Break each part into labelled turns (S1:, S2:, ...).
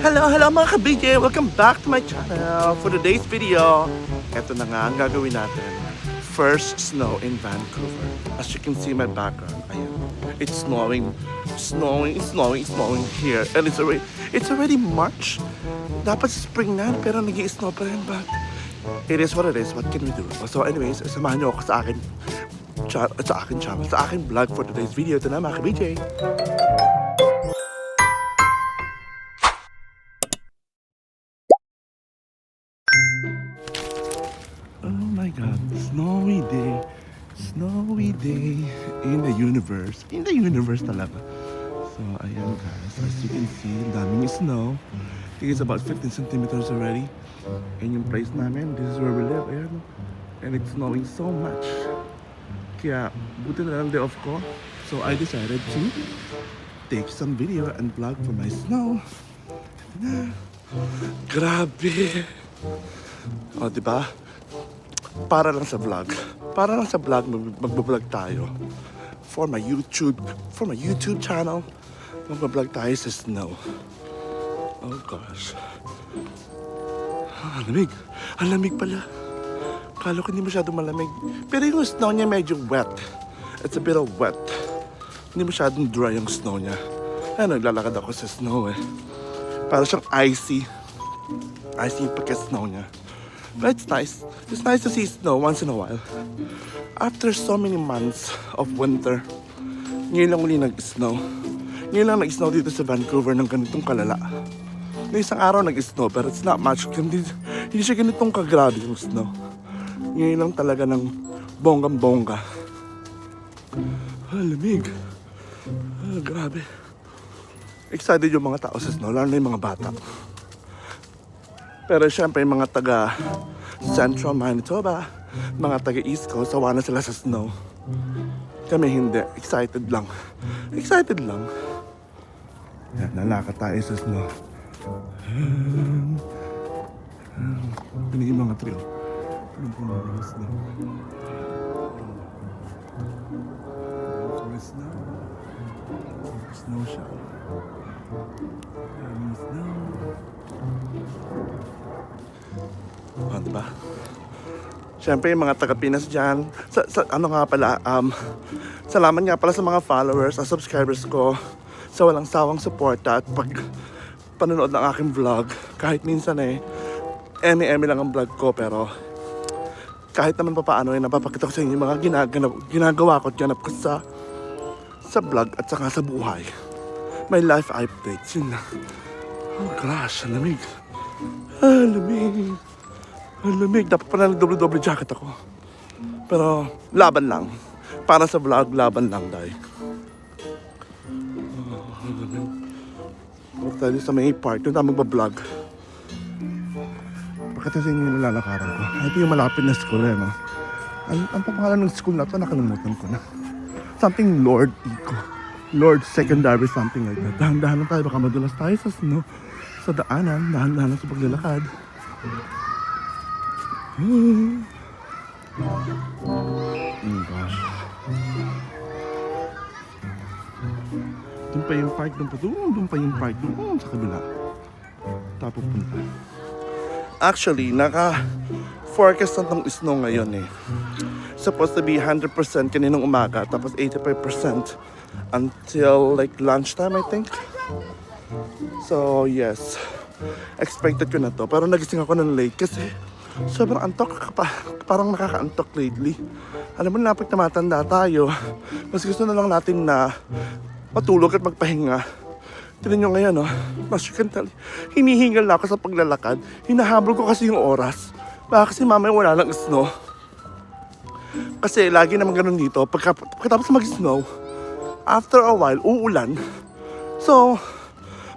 S1: Hello mga ka-BJ! Welcome back to my channel! For today's video, eto na nga ang gagawin natin. First snow in Vancouver. As you can see my background, ayan. It's snowing here. And it's already March. Dapat spring na, pero nag-i-snow pa rin. But it is what it is. What can we do? So anyways, samahan niyo ako sa akin channel, sa akin vlog for today's video. Ito na mga ka-BJ! Oh my God, snowy day in the universe talaga. So ayan guys, as you can see, ang daming snow. I think it's about 15 centimeters already. And yung place namin, this is where we live, ayan. And it's snowing so much. Kaya, buti na lang day off ko. So I decided to take some video and vlog for my snow. Grabe! O, diba? Para lang sa vlog, magbablog tayo. For my YouTube channel, magbablog tayo sa snow. Oh gosh. Ang lamig pala. Kala ko hindi masyadong malamig. Pero yung snow niya medyo wet. It's a bit of wet. Hindi masyadong dry yung snow niya. Ay, naglalakad ako sa snow eh. Para siyang icy. Icy yung pagka-snow niya. But it's nice. It's nice to see snow once in a while. After so many months of winter, ngayon lang uli nag-snow. Ngayon lang nag-snow dito sa Vancouver ng ganitong kalala. May isang araw nag-snow pero it's not much. Hindi siya ganitong kagrabe yung snow. Ngayon lang talaga ng bonggang-bongga. Lamig. Grabe. Excited yung mga tao sa snow, lalo na yung mga bata. Pero syempre yung mga taga Central Manitoba, mga taga East Coast, sawa na sila sa snow. Kami hindi. Excited lang. Yan, lalakad tayo sa snow. Pinig yung mga trail. Snow siya. Snow. Oh, diba? Siyempre yung mga taga-Pinas dyan, salamat nga pala sa mga followers at subscribers ko sa walang sawang suporta at panonood ng aking vlog. Kahit minsan eme lang ang vlog ko, pero kahit naman paano napapakita ko sa inyo yung mga ginagawa ko at ganap ko sa vlog at saka sa buhay. My life updates, yun lang. Oh gosh, ang lamig. Ang lamig. Dapat pala nag-double jacket ako. Pero laban lang. Para sa vlog, laban lang dahil. Huwag tayo sa may park. Doon tayo magbablog. Pakita sa inyo yung lalakaran ko. Ito yung malapit na school no? Ang pangalan ng school na ito, nakalimutan ko na. Something Lord Eco. Lord Secondary, something like that. Dahan-dahan lang tayo. Baka madulas tayo sa snow. Sa daanan. Dahan-dahan sa paglalakad. Oh gosh. Doon pa yung park, doon pa yung park, doon sa kabila. Tapos punta. Actually, naka-forecast na tong snow ngayon eh. Supposed to be 100% kaninang umaga, tapos 85% until like lunchtime, I think. So, yes. Expected ko na to. Pero nagising ako ng late kasi sobrang antok, parang nakaka-antok lately. Alam mo na, pag tumatanda tayo, mas gusto na lang natin na matulog at magpahinga. Tignan nyo ngayon, as you can tell, hinihingal na ako sa paglalakad. Hinahabol ko kasi yung oras. Baka kasi mamaya wala lang snow. Kasi lagi naman ganun dito, pagkatapos mag-snow, after a while, uulan. So,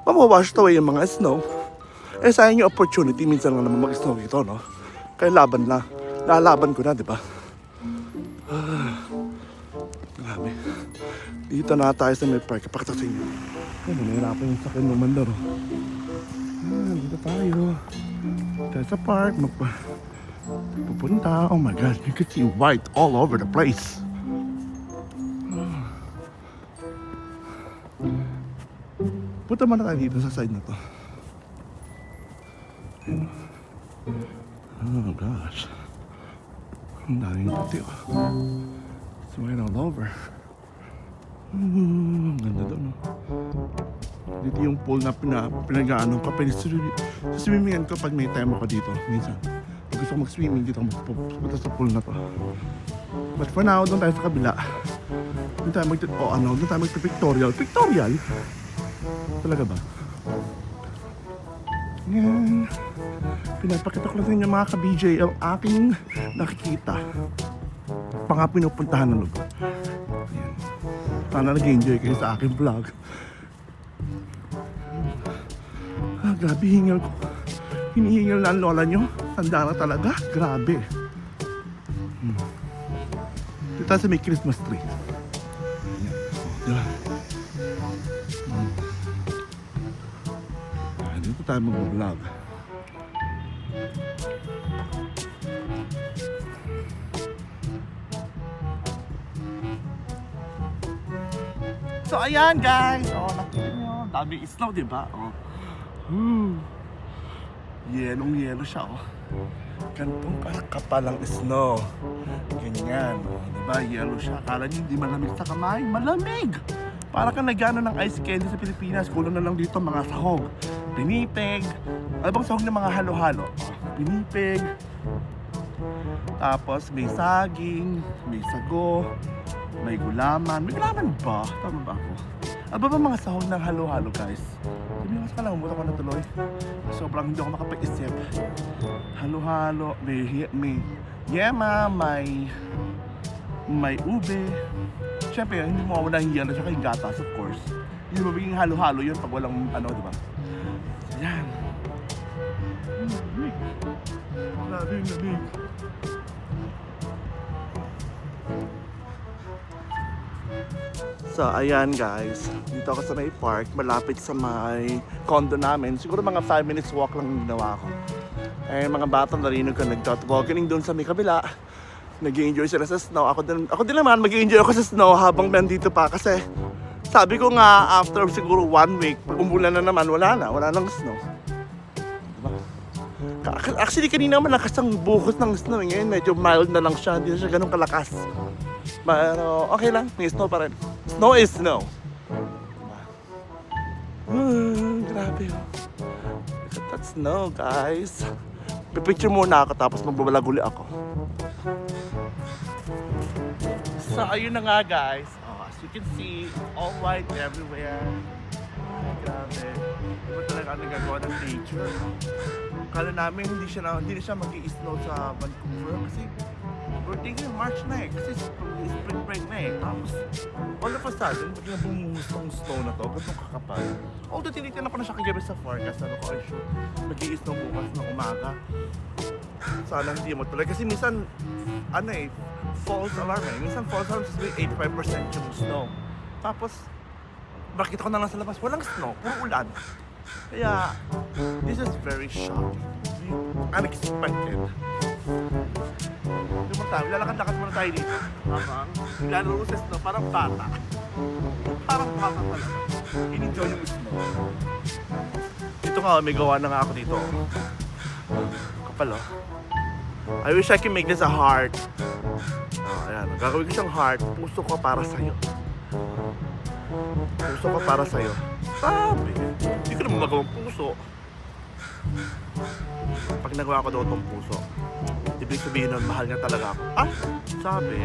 S1: mawawash away yung mga snow. Sayang yung opportunity, minsan lang naman mag-snow dito, no? Kaya laban na. Lalaban ko na, di ba? Grabe. Dito na tayo sa may park. Pakita sa inyo. Nahirapan yung sakyan ng mandar. Dito tayo. Dito sa park. Pupunta. Oh my God. You can see white all over the place. Punta muna tayo dito sa side na to. Ayan. Oh gosh. Ang daming puti oh. It's right all over. Ang ganda doon oh. Dito yung pool na pinag-aanong ka. Swimming ko pag may time ako dito. Minsan. Pag gusto ko mag-swimming dito ako magpupunta sa pool na to. But for now, doon tayo sa kabila. Doon tayo mag-pictorial. Pictorial? Talaga ba? Yan. Pinapakita ko lang sa inyo mga ka-BJ ang aking nakikita. Pang pinupuntahan ng lugar. Yan. Sana nag-enjoy kayo sa aking vlog. Grabe hingal ko. Hinihingal na ang lola nyo. Tanda na talaga. Grabe. Dito tayo sa may Christmas tree. Diba? Dito tayo mag-vlog. So ayan guys. Oh, nakita nyo. Dami snow, diba? Oh. Yelong-yelo siya, oh. Ganitong kapal ang snow. Ganyan, oh. Diba? Yellow siya. Akala nyo hindi malamig sa kamay. Malamig! Para kang nagano ng ice candy sa Pilipinas. Kulang na lang dito mga sahog. Pinipig. Ano bang sahog ng mga halo-halo? Oh, pinipig. Tapos may saging, may sago, may gulaman. May gulaman ba? Tama ba ako? Ano ba mga sahog ng halo-halo, guys? Tumiwas ka lang, umuta ko na tuloy. Sobrang hindi ako makapag-isip. Halo-halo, may yema, may ube. Siyempre, hindi mo mawala yung yelo, tsaka yung gatas, of course. Hindi mo magiging halo-halo yun pag walang ano, diba? Yan. Grabe yung lamig. So, ayan guys. Dito ako sa may park, malapit sa may condo namin. Siguro mga 5 minutes walk lang yung ginawa ko. Eh, mga batang narinig ko nagtataboganing doon sa may kabila. Nag-i-enjoy sila sa snow. Ako din naman, mag-i-enjoy ako sa snow habang nandito pa. Kasi, sabi ko nga, after siguro 1 week, pag umulan na naman, wala nang snow. Diba? Actually, kanina malakas ang buhos ng snow. Ngayon, medyo mild na lang siya. Hindi na siya ganun kalakas. Pero, okay lang. May snow pa rin. Snow is snow. Grabe oh. Look at that snow, guys. Pipicture muna ako tapos magbabalag uli ako. So, ayun na nga, guys. Oh, as you can see, all white everywhere. Ay, grabe. Iba talaga ang nagagawa ng nature. Kala namin hindi na siya mag-i-snow sa Vancouver kasi we're thinking March na eh. Kasi spring break na eh. Tapos, all of a sudden, biglang bumuhos tong snow na to. Gantong kakapal. Although, tinitignan ko na siya kagabi sa forecast. Ano ko, ay sure, mag-i-snow bukas ng umaga. Sana hindi mo tuloy. Kasi minsan, ano eh, false alarm eh. Minsan false alarm sasabihin 85% yung snow. Tapos, bakit ko na lang sa labas, walang snow, puro ulan. Kaya, this is very shocking. Unexpected. Hindi mo tayo, lalakad-lakad muna tayo dito. Habang, lalaro sa snow, parang bata. Parang bata talaga. In-enjoy yung snow. Ito nga, may gawa na nga ako dito. Kapal oh. I wish I can make this a heart. Ayan, gagawin ko siyang heart. Puso ko para sa'yo. Puso ko para sa'yo. Sabi, hindi ko naman magawang puso. Pag nagawa ko daw itong puso, ibig sabihin nun, mahal niya talaga ako. Ah, sabi.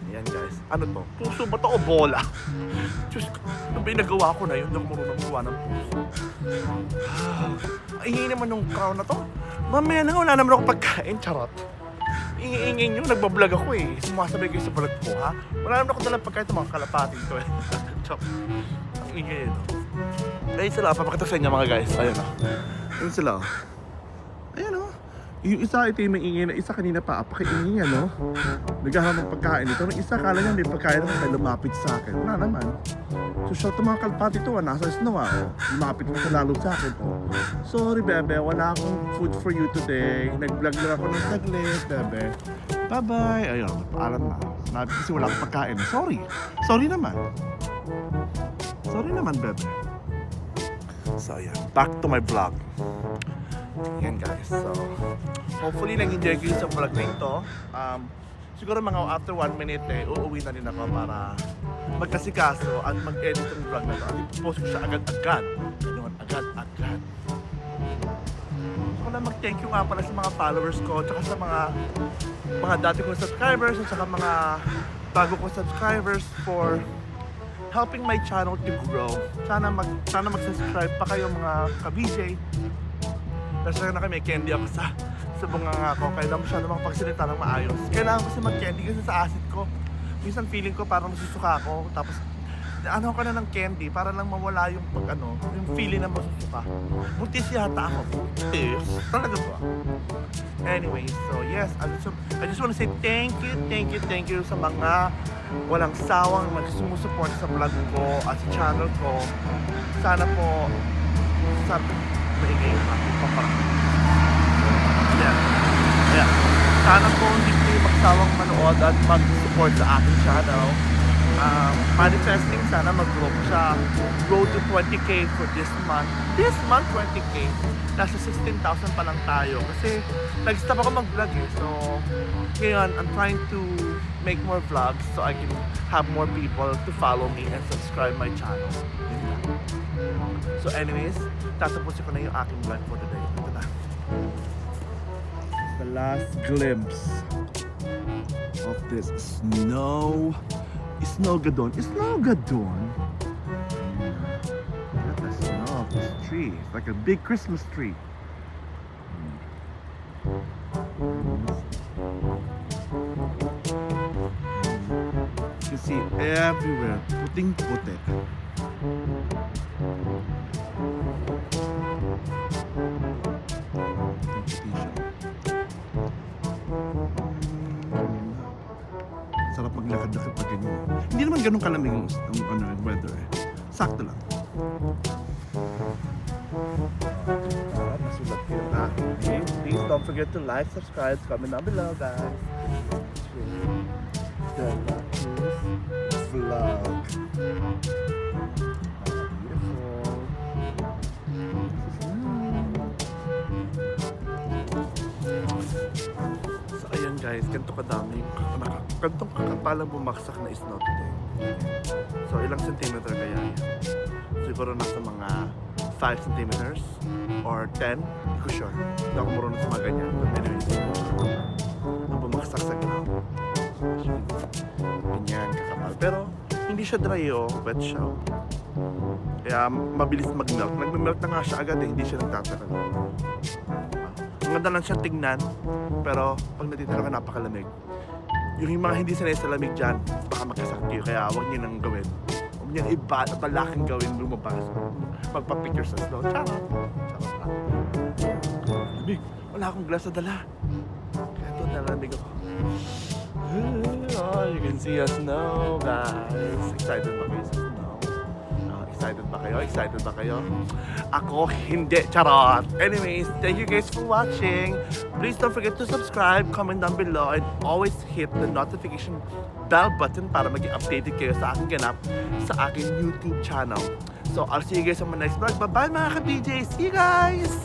S1: Ayan guys, ano to? Puso ba to o bola? Diyos ko, ano ba yung nagawa ko na yun? Hindi ako marunong magawa ng puso. Ay, naman yung crown na to. Mamaya na nga, wala naman ako pagkain, charot. Ingi-ingin nyo, nagbablog ako eh. Sumasabay kayo sa vlog ko, ha? Wala naman ako dalang pagkain sa mga kalapating to eh. Chop. Ang ingay ito. Ayun sila, papakita sa inyo mga guys. Ayun o. Ayun sila o. Ayun o. Yung isa, ito yung may ingay na isa kanina pa. Apaka-ingay yan o. Naghahanap ng pagkain ito. Yung isa, kala niya may pagkain na may lumapit sa akin. Wala naman. So, shot ng mga kalapati to, nasa snow ah. Lumapit na sa lalo sa akin. Sorry, bebe. Wala akong food for you today. Nag-vlog lang ako ng saglit, bebe. Bye-bye. Ayun, paalam na. Nabi kasi wala akong pagkain. Sorry. Sorry naman. Sorry naman, bebe. So, ayan. Back to my vlog. Yan guys. So, hopefully nag-enjoy kayo sa vlog na ito. Siguro mga after 1 minute uuwi na rin ako para magkasikaso at mag-edit ng vlog na ito. At ipopost ko siya agad-agad. Yun, agad-agad. So, na mag-thank you nga pala sa mga followers ko, tsaka sa mga dati kong subscribers, at saka mga bago kong subscribers for helping my channel to grow. Sana mag-subscribe pa kayo mga ka-BJ. Kasi na kami, candy ako sa bunganga ko. Kaya lang masyado makapagsalita ng maayos. Kailangan ko kasi mag-candy kasi sa acid ko. Minsan feeling ko parang masusuka ako. Tapos, ano ka na ng candy para lang mawala yung yung feeling na masusuka. Buntis yata ako. Buntis. Talaga ba? Anyway, so yes, I just want to say thank you sa mga walang sawang sumusupport sa vlog ko at sa channel ko. Sana po, maingay yung aking paparang. Yeah. Sana po hindi kayo magsawang manood at mag-support sa aking channel. Manifesting, sana mag-grow siya. Grow to 20k for this month. This month, 20k. Nasa 16,000 pa lang tayo. Kasi nag-stop ako mag-vlog eh. So, ngayon, I'm trying to make more vlogs so I can have more people to follow me and subscribe my channel. Yun lang. So anyways, tatapusin ko na yung aking vlog for today. Ito na. The last glimpse of this Snowgadon. Snowgadon? Look at the snow of this tree. It's like a big Christmas tree. You can see it everywhere. Puting-puti. Sarap maglakad-lakad pag ganyan. Hindi naman ganun kalamig yung weather eh. Sakto lang. Nasulat kayo na aking name. Please don't forget to like, subscribe, comment down below guys. The Lacus Vlog. So ayan guys, ganito kadami gantong kakapalang bumaksak na snow today. So ilang centimeter kaya yan? Siguro nasa mga 5 centimeters or 10, hindi ko sure. Hindi ako marunong sa mga ganyan. But anyways, ang bumaksak sa ground. Ganyan kakapal. Pero hindi siya dry wet siya. Kaya mabilis mag-melt. Nag-melt na nga siya agad hindi siya nagtatagal. Ang ganda lang siya tignan, pero pag natitira ka napakalamig. Yung mga hindi sanay sa lamig dyan, baka magkasakit kayo, kaya huwag nyo nang gawin. Huwag nyo iba at balaking gawin lumabas. Magpa-picture sa snow. Charot lang. Lamig. Wala akong glass na dala. Kaya ito, nalamig ako. Oh, you can see us now, guys. Excited ba kayo sa snow? Excited ba kayo? Excited ba kayo? Ako, hindi. Charot! Anyways, thank you guys for watching. Please don't forget to subscribe, comment down below, and always hit the notification bell button para maging updated kayo sa aking ganap sa aking YouTube channel. So, I'll see you guys on my next vlog. Bye-bye mga ka-BJ! See you guys!